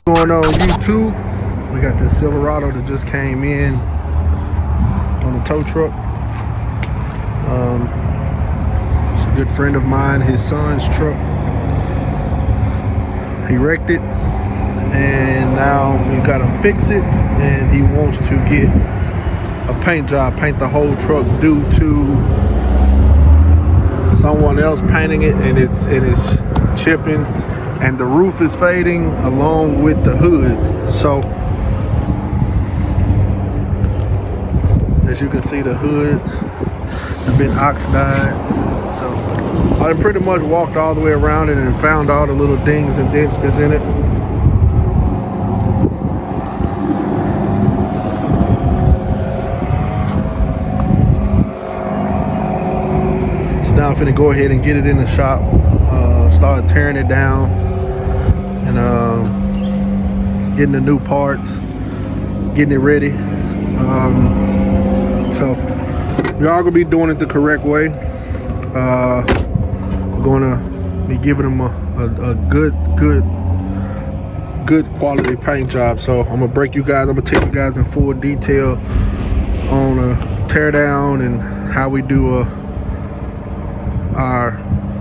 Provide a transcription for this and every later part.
Going on YouTube, we got this Silverado that just came in on a tow truck. It's a good friend of mine, his son's truck. He wrecked it, and now we got to fix it, and he wants to get a paint job, paint the whole truck due to someone else painting it, and it's chipping, and the roof is fading along with the hood. So as you can see, the hood a bit oxidized. So I pretty much walked all the way around it and found all the little dings and dents that's in it. So now I'm finna go ahead and get it in the shop, start tearing it down, and getting the new parts, getting it ready. So we are gonna be doing it the correct way. We're gonna be giving them a good quality paint job. So I'm gonna take you guys in full detail on a tear down and how we do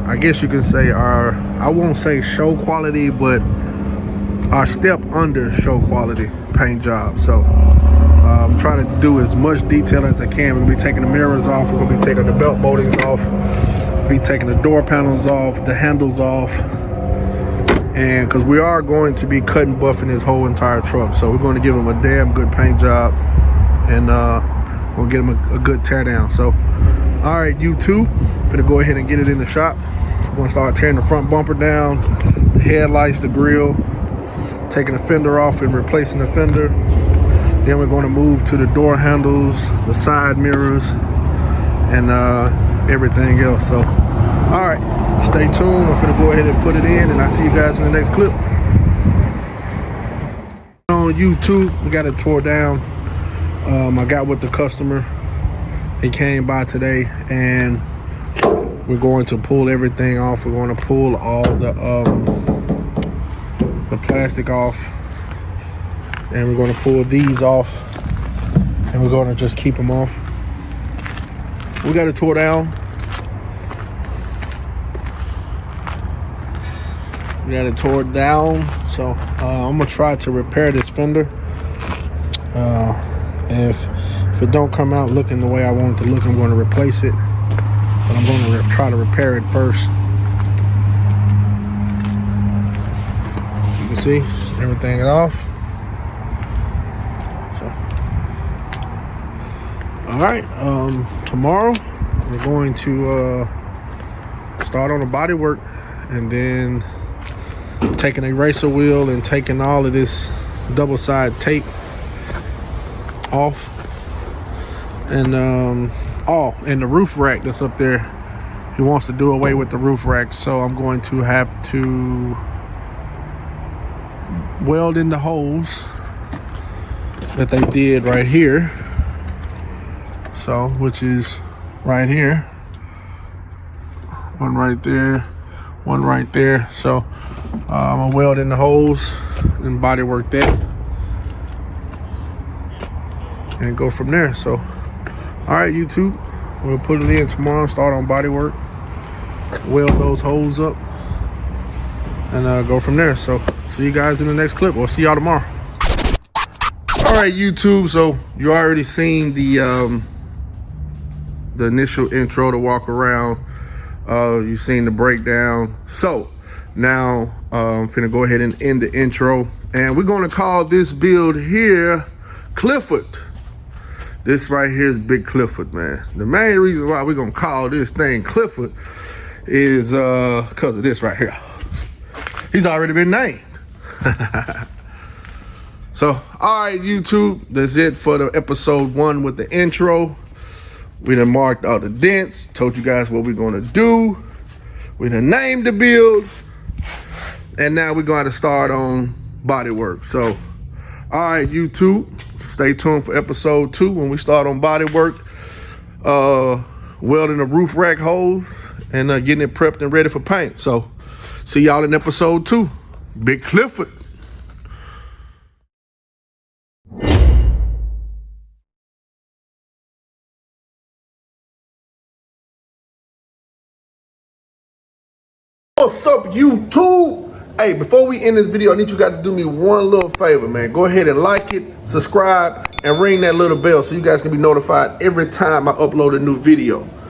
I guess you can say I won't say show quality, but our step under show quality paint job. So I'm trying to do as much detail as I can. We're gonna be taking the mirrors off, we're gonna be taking the belt moldings off, be taking the door panels off, the handles off, and because we are going to be cutting buffing this whole entire truck, so we're going to give them a damn good paint job, and we'll get them a good tear down. So all right, YouTube, I'm gonna go ahead and get it in the shop. We're gonna start tearing the front bumper down, the headlights, the grill, taking the fender off and replacing the fender. Then we're going to move to the door handles, the side mirrors, and everything else. So all right, stay tuned. I'm gonna go ahead and put it in, and I'll see you guys in the next clip. On YouTube, we got it tore down. I got with the customer. He came by today, and we're going to pull everything off. We're going to pull all the plastic off, and we're going to pull these off, and we're going to just keep them off. We got it tore down. We got it tore down. So I'm gonna try to repair this fender. If it don't come out looking the way I want it to look, I'm going to replace it, but I'm going to try to repair it first. You can see everything is off. So all right, tomorrow we're going to start on the body work, and then taking a eraser wheel and taking all of this double side tape off, and and the roof rack that's up there, he wants to do away with the roof rack, so I'm going to have to weld in the holes that they did right here, so which is right here, one right there, one right there. So I'm gonna weld in the holes and body work that and go from there. So all right, YouTube, we'll put it in tomorrow, start on body work, weld those holes up, and go from there. So see you guys in the next clip. We'll see y'all tomorrow. All right, YouTube, so you already seen the initial intro to walk around. You've seen the breakdown. So now I'm finna go ahead and end the intro, and we're gonna call this build here Clifford. This right here is Big Clifford, man. The main reason why we're gonna call this thing Clifford is because of this right here. He's already been named. So all right, YouTube, that's it for the episode 1 with the intro. We done marked all the dents, told you guys what we're gonna do. We done named the build, and now we're going to start on body work. So all right, YouTube, stay tuned for episode 2 when we start on body work, welding the roof rack holes, and getting it prepped and ready for paint. So see y'all in episode 2. Big Clifford. What's up, YouTube? Hey, before we end this video, I need you guys to do me one little favor, man. Go ahead and like it, subscribe, and ring that little bell so you guys can be notified every time I upload a new video.